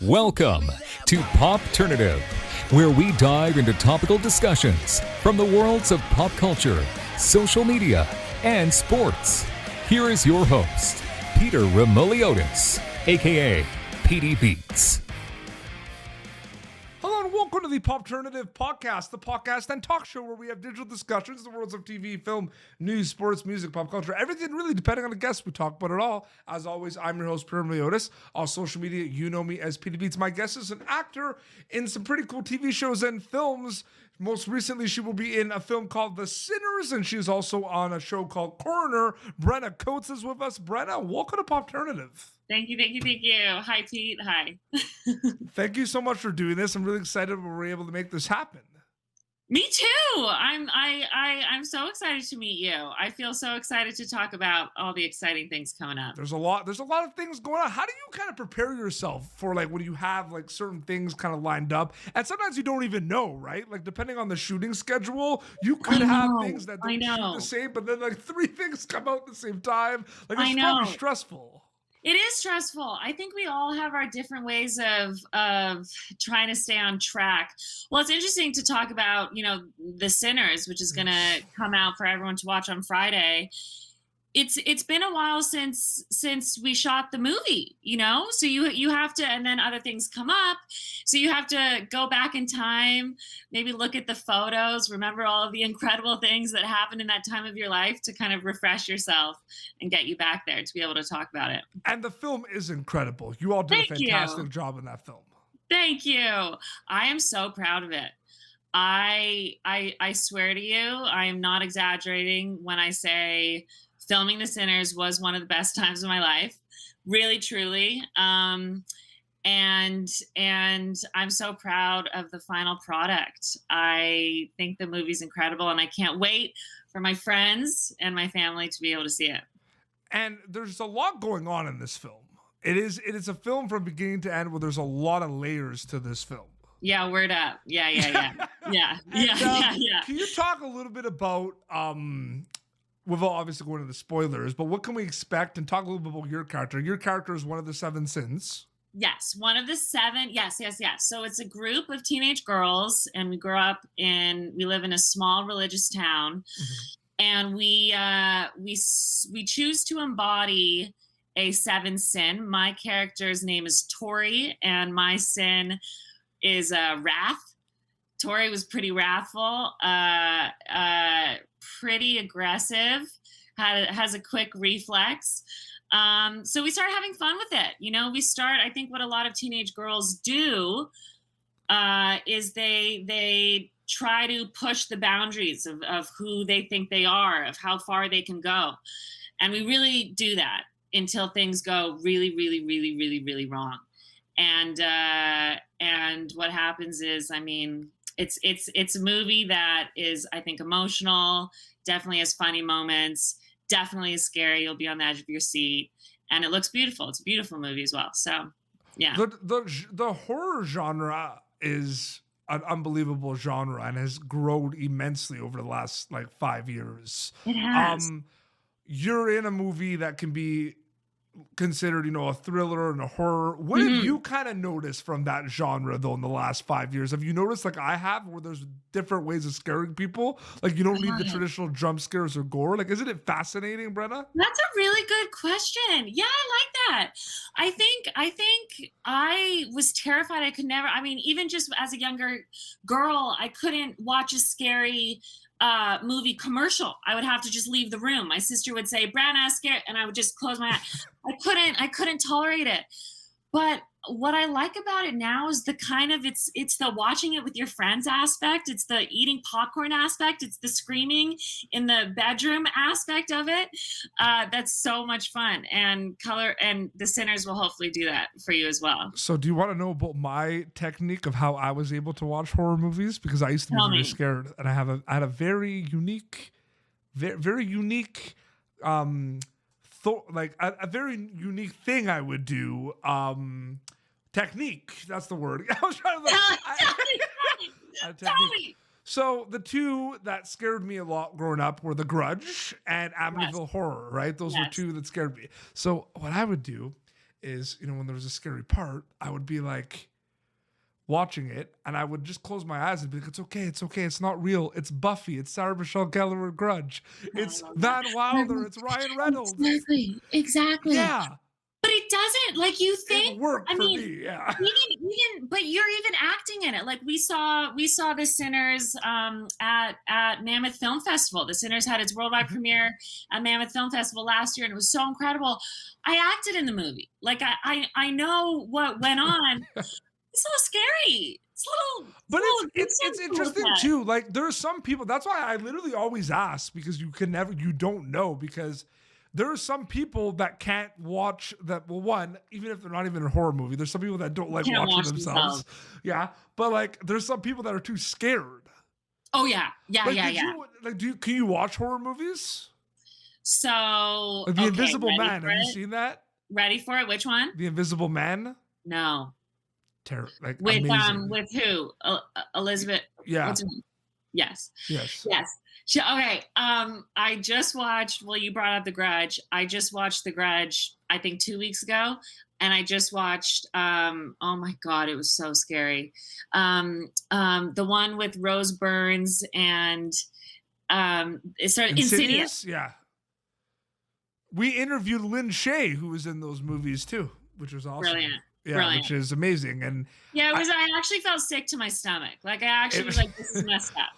Welcome to Popternative, where we dive into topical discussions from the worlds of pop culture, social media, and sports. Here is your host, Peter Remoliotis, aka PD Beats. Hello and welcome to the Popternative podcast, the podcast and talk show where we have digital discussions, the worlds of TV, film, news, sports, music, pop culture, everything really depending on the guest we talk about it all. As always, I'm your host, Peter Remoliotis. On social media, you know me as PD Beats. My guest is an actor in some pretty cool TV shows and films. Most recently, she will be in a film called The Sinners, and she's also on a show called Coroner. Brenna Coates is with us. Brenna, welcome to Popternative. Thank you. Hi, Pete. Hi. Thank you so much for doing this. I'm really excited we were able to make this happen. Me too. I'm so excited to meet you. I feel so excited to talk about all the exciting things coming up. There's a lot of things going on. How do you kind of prepare yourself for like when you have like certain things kind of lined up? And sometimes you don't even know, right? Like depending on the shooting schedule, you could have things that don't shoot the same, but then like 3 things come out at the same time. Like it's probably stressful. It is stressful. I think we all have our different ways of trying to stay on track. Well, it's interesting to talk about, The Sinners, which is going to come out for everyone to watch on Friday. It's been a while since we shot the movie, so you have to, and then other things come up. So you have to go back in time, maybe look at the photos, remember all of the incredible things that happened in that time of your life to kind of refresh yourself and get you back there to be able to talk about it. And the film is incredible. You all did a fantastic job in that film. Thank you. I am so proud of it. I swear to you, I am not exaggerating when I say filming The Sinners was one of the best times of my life, really, truly. And I'm so proud of the final product. I think the movie's incredible, and I can't wait for my friends and my family to be able to see it. And there's a lot going on in this film. It is a film from beginning to end where there's a lot of layers to this film. Yeah, word up. Yeah. Yeah. Can you talk a little bit about we've obviously going into the spoilers, but what can we expect? And talk a little bit about your character. Your character is one of the 7 sins. Yes, one of the 7. Yes. So it's a group of teenage girls, and we live in a small religious town, and we choose to embody a 7 sin. My character's name is Tori, and my sin is wrath. Tori was pretty wrathful, pretty aggressive, has a quick reflex. So we started having fun with it. I think what a lot of teenage girls do is they try to push the boundaries of who they think they are, of how far they can go. And we really do that until things go really, really, really, really, really wrong. And what happens is, it's a movie that is, I think, emotional, definitely has funny moments, definitely is scary. You'll be on the edge of your seat, and it looks beautiful. It's a beautiful movie as well. So, yeah. The horror genre is an unbelievable genre and has grown immensely over the last 5 years. It has. You're in a movie that can be considered, a thriller and a horror. What have you kind of noticed from that genre though in the last 5 years? Have you noticed, like I have, where there's different ways of scaring people? Like you don't need the traditional jump scares or gore. Like, isn't it fascinating, Brenna? That's a really good question. Yeah, I like that. I think I was terrified. I could never, even just as a younger girl, I couldn't watch a scary movie commercial. I would have to just leave the room. My sister would say, "Brenna, scared," and I would just close my eyes. I couldn't tolerate it. But what I like about it now is the kind of it's the watching it with your friends aspect. It's the eating popcorn aspect. It's the screaming in the bedroom aspect of it. That's so much fun. And The Sinners will hopefully do that for you as well. So do you want to know about my technique of how I was able to watch horror movies? Because I used to be very scared, and I had a very unique, very unique a very unique thing I would do. Technique. That's the word. I was trying to Tell me. So the two that scared me a lot growing up were The Grudge and Amityville Horror, right? Those were two that scared me. So what I would do is, when there was a scary part, I would be like watching it and I would just close my eyes and be like, it's okay. It's not real. It's Buffy. It's Sarah Michelle Gellar in Grudge. It's Van Wilder. It's Ryan Reynolds. Exactly. Yeah. But it doesn't, like, you think. It worked for me, yeah. But you're even acting in it. Like, we saw The Sinners at Mammoth Film Festival. The Sinners had its worldwide premiere at Mammoth Film Festival last year, and it was so incredible. I acted in the movie. Like, I know what went on. It's a little scary. But it's interesting too. Like, there are some people. That's why I literally always ask, because you don't know, because there are some people that can't watch that. Well, one, even if they're not even in a horror movie, there's some people that don't like watching themselves. Yeah, but like, there's some people that are too scared. Oh yeah. Can you watch horror movies? So like The Invisible Man. Have you seen that? Ready for it? Which one? The Invisible Man. No. With amazing. With who? Elizabeth. Yeah. What's her name? Yes. Okay. I just watched. Well, you brought up The Grudge. I just watched The Grudge, I think 2 weeks ago, and I just watched. Oh my God, it was so scary. The one with Rose Byrne and it started Insidious. Yeah. We interviewed Lynn Shay, who was in those movies too, which was awesome. Brilliant. Yeah, Brilliant. Which is amazing. And yeah, I actually felt sick to my stomach. Like, I actually was like, this is messed up.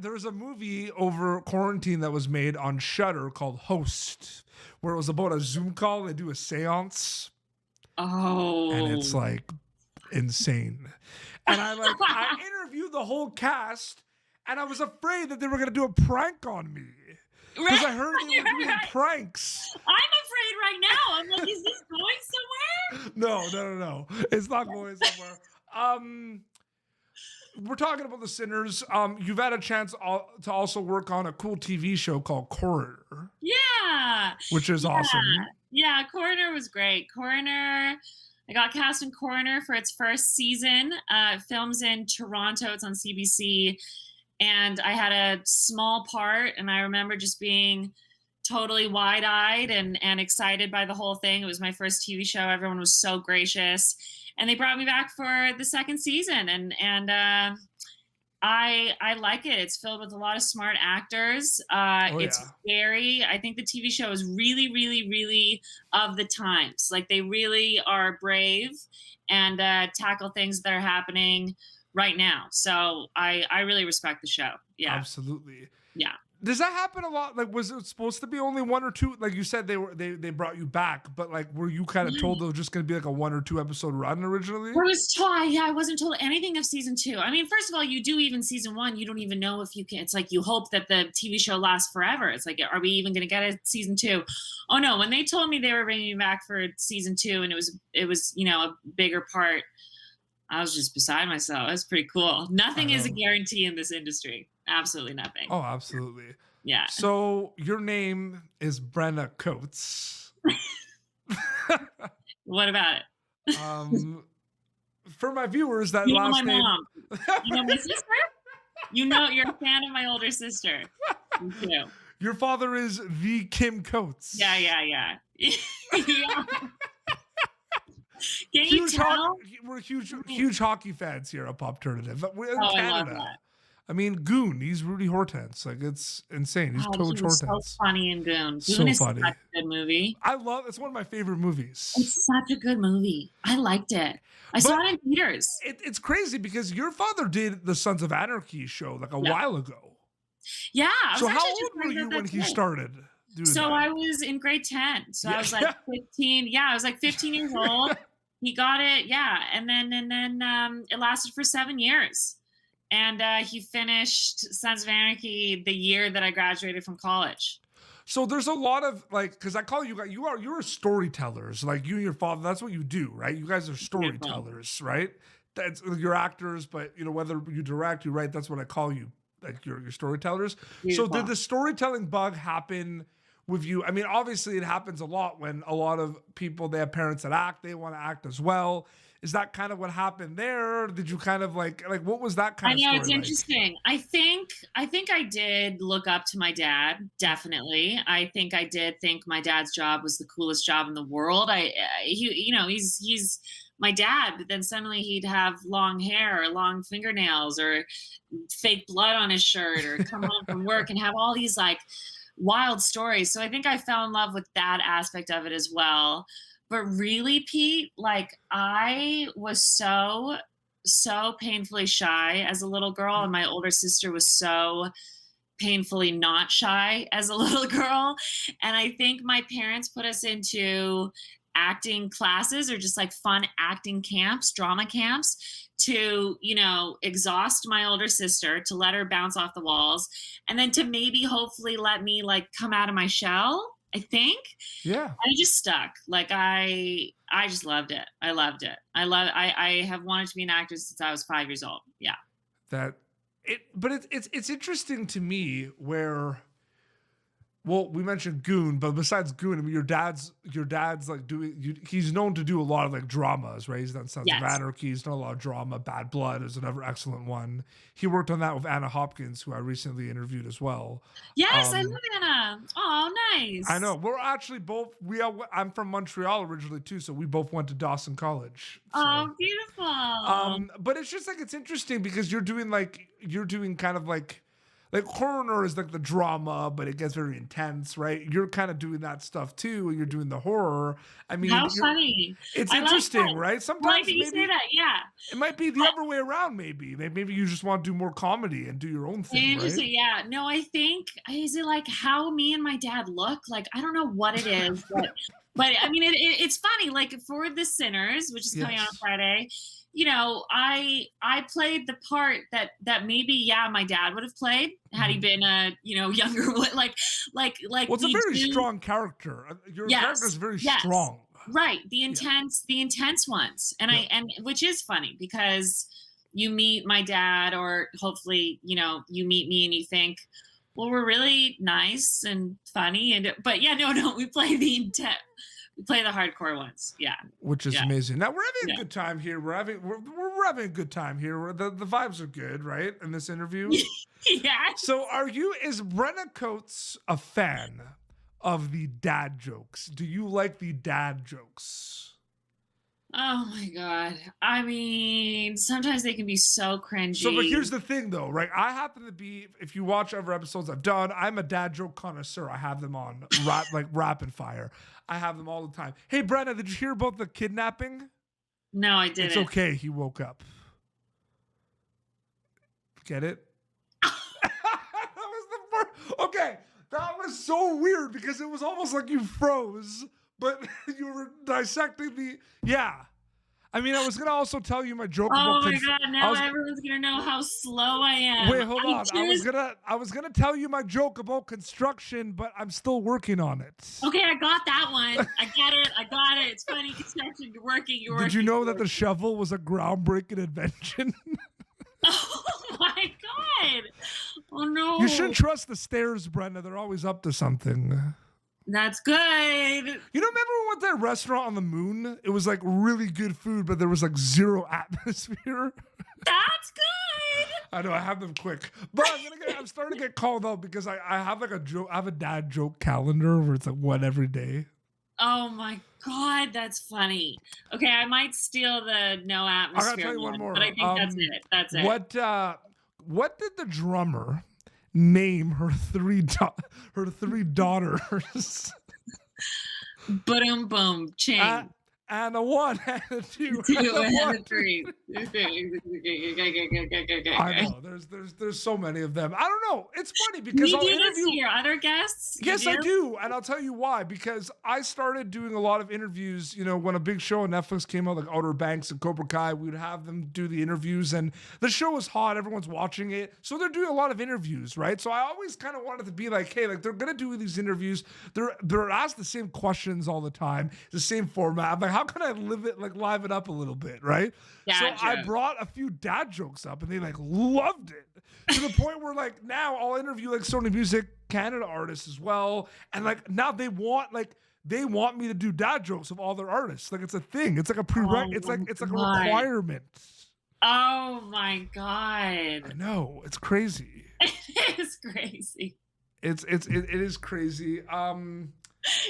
There was a movie over quarantine that was made on Shudder called Host, where it was about a Zoom call. They do a seance. Oh. And it's like insane. And I interviewed the whole cast, and I was afraid that they were going to do a prank on me. Because I heard they were doing pranks. I'm afraid right now. I'm like, is this going somewhere? No. It's not going somewhere. We're talking about The Sinners. You've had a chance to also work on a cool TV show called Coroner. Yeah. Which is awesome. Yeah, Coroner was great. Coroner, I got cast in Coroner for its first season. It films in Toronto. It's on CBC. And I had a small part, and I remember just being totally wide-eyed and excited by the whole thing. It was my first TV show. Everyone was so gracious. And they brought me back for the second season, and I like it. It's filled with a lot of smart actors. It's scary. I think the TV show is really, really, really of the times. Like, they really are brave and tackle things that are happening right now. So I really respect the show. Yeah. Absolutely. Yeah. Does that happen a lot? Like, was it supposed to be only one or two? Like you said, they brought you back, but like, were you kind of told it was just going to be like a 1 or 2 episode run originally? I wasn't told anything of season 2. I mean, first of all, you do even season 1, you don't even know if you can. It's like, you hope that the TV show lasts forever. It's like, are we even going to get a season 2? Oh no. When they told me they were bringing me back for season 2, and it was, a bigger part, I was just beside myself. That's pretty cool. Nothing is a guarantee in this industry. Absolutely nothing. Oh, absolutely. Yeah. So your name is Brenna Coates. What about it? For my viewers, that you know last my name. Mom. You know my sister? You're a fan of my older sister. Me too. Your father is the Kim Coates. Yeah. Yeah. Can you tell? We're huge hockey fans here at Popternative. We're in Canada. I love that. I mean, Goon, he's Rudy Hortense. Like, it's insane. He's Coach Hortense. So funny in Goon. So Goon is funny. such a good movie. It's one of my favorite movies. It's such a good movie. I liked it. I saw it in theaters. It's crazy because your father did the Sons of Anarchy show like a while ago. Yeah. So how old were you when he started doing that? I was in grade 10. So I was like 15. Yeah, I was like 15 years old. He got it. Yeah. And then it lasted for 7 years. And he finished Sons of Anarchy the year that I graduated from college. So there's a lot of because I call you're storytellers. Like, you and your father, that's what you do, right? You guys are storytellers, right? That's you're actors, but whether you direct, you write, that's what I call you. Like, you're storytellers. Beautiful. So did the storytelling bug happen with you? I mean, obviously it happens a lot when a lot of people, they have parents that act, they want to act as well. Is that kind of what happened there? Or did you kind of like what was that kind I of know story it's like? interesting. I think I did look up to my dad, definitely. I think I did think my dad's job was the coolest job in the world. He's my dad, but then suddenly he'd have long hair or long fingernails or fake blood on his shirt or come home from work and have all these like wild stories. So I think I fell in love with that aspect of it as well. But really, Pete, like I was so painfully shy as a little girl, and my older sister was so painfully not shy as a little girl. And I think my parents put us into acting classes or just like fun acting camps, drama camps to, exhaust my older sister, to let her bounce off the walls, and then to maybe hopefully let me like come out of my shell. I think. Yeah. I just stuck. Like I just loved it. I loved it. I have wanted to be an actress since I was 5 years old. Yeah. But it's interesting to me where, well, we mentioned Goon, but besides Goon, I mean, your dad's like he's known to do a lot of like dramas, right? He's done Sons of Anarchy. He's done a lot of drama. Bad Blood is another excellent one. He worked on that with Anna Hopkins, who I recently interviewed as well. Yes, I love Anna. Oh, nice. I know. We're actually both, I'm from Montreal originally too, so we both went to Dawson College. So. Oh, beautiful. But it's just like, it's interesting because you're doing kind of like Coroner is like the drama, but it gets very intense, right? You're kind of doing that stuff too, and you're doing the horror. I mean, how funny! It's interesting, right? Sometimes maybe you say that, yeah. It might be the other way around. Maybe you just want to do more comedy and do your own thing, right? Yeah. No, I think is it like how me and my dad look? Like I don't know what it is, but I mean, it's funny. Like for The Sinners, which is coming out on Friday. I played the part that maybe my dad would have played had he been a younger like. Well, it's a very strong character. Your character is very strong. Right, the intense ones, and which is funny because you meet my dad, or hopefully you meet me and you think, well, we're really nice and funny, but we play the hardcore ones, which is amazing. Now we're having a good time here. We're having a good time here. The vibes are good, right? In this interview. Yeah. So is Brenna Coates a fan of the dad jokes? Do you like the dad jokes? Oh my God. I mean, sometimes they can be so cringy. So, but here's the thing though, right? I happen to be, if you watch other episodes I've done, I'm a dad joke connoisseur. I have them on rapid fire. I have them all the time. Hey, Brenna, did you hear about the kidnapping? No, I didn't. It's okay. He woke up. Get it? That was the first. Okay. That was so weird because it was almost like you froze, but you were dissecting the. Yeah. I mean, I was going to also tell you my joke. Oh my God. Now everyone's going to know how slow I am. Wait, hold on. I was going to tell you my joke about construction, but I'm still working on it. Okay, I got that one. I get it. It's funny. Construction. You're working. Did you know that the shovel was a groundbreaking invention? Oh my God. Oh no. You shouldn't trust the stairs, Brenna. They're always up to something. That's good. Remember when we went to that restaurant on the moon? It was like really good food, but there was like zero atmosphere. That's good. I know, I have them quick. But I'm starting to get called out because I have like a joke. I have a dad joke calendar where it's like one every day. Oh my God, that's funny. Okay, I might steal the no atmosphere. I gotta tell you one more. But I think that's it. What did the drummer name her three daughters? Boom, boom, chain. And a 1 and a 2 and a a 3. I know. There's so many of them. I don't know. It's funny because I'll interview your other guests. Yes, I do, and I'll tell you why. Because I started doing a lot of interviews. When a big show on Netflix came out, like Outer Banks and Cobra Kai, we would have them do the interviews, and the show was hot. Everyone's watching it, so they're doing a lot of interviews, right? So I always kind of wanted to be like, hey, like they're gonna do these interviews. They're asked the same questions all the time, the same format. I'm like, how can I live it up a little bit, right? Dad so I brought a few dad jokes up, and they like loved it to the point where like now I'll interview like Sony Music Canada artists as well, and like now they want like they want me to do dad jokes of all their artists. Like it's a thing. It's like a it's like a God. requirement. Oh my God. I know. It's crazy. It is crazy. It is crazy.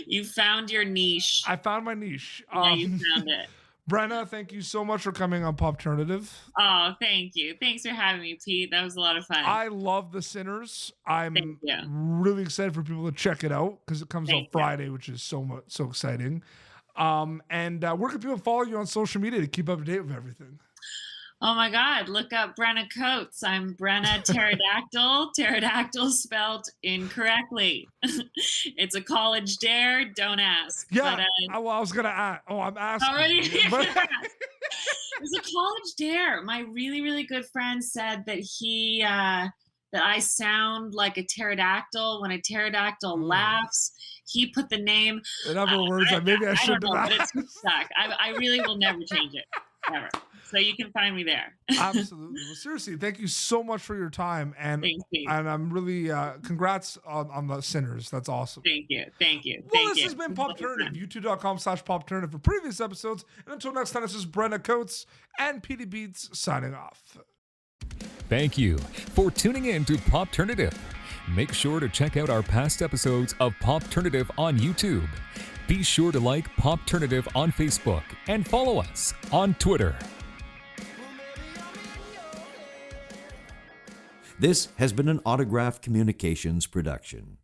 You found your niche. I found my niche. Yeah, you found it. Brenna, thank you so much for coming on Popternative. Oh, thank you. Thanks for having me, Pete. That was a lot of fun. I love The Sinners. I'm really excited for people to check it out because it comes out Friday, which is so exciting. And where can people follow you on social media to keep up to date with everything? Oh my God, look up Brenna Coates. I'm Brenna Pterodactyl. Pterodactyl spelled incorrectly. It's a college dare. Don't ask. Yeah, but, I was going to ask. Oh, I'm asking. Already? It's a college dare. My really, really good friend said that that I sound like a pterodactyl when a pterodactyl laughs. He put the name. In other words, maybe I shouldn't have asked. But it's stuck. I really will never change it. Never. So you can find me there. Absolutely. Well, seriously, thank you so much for your time. And I'm really, congrats on The Sinners. That's awesome. Thank you. Well, this has been Popternative. YouTube.com/Popternative for previous episodes. And until next time, this is Brenna Coates and Petey Beats signing off. Thank you for tuning in to Popternative. Make sure to check out our past episodes of Popternative on YouTube. Be sure to like Popternative on Facebook and follow us on Twitter. This has been an Autograph Communications production.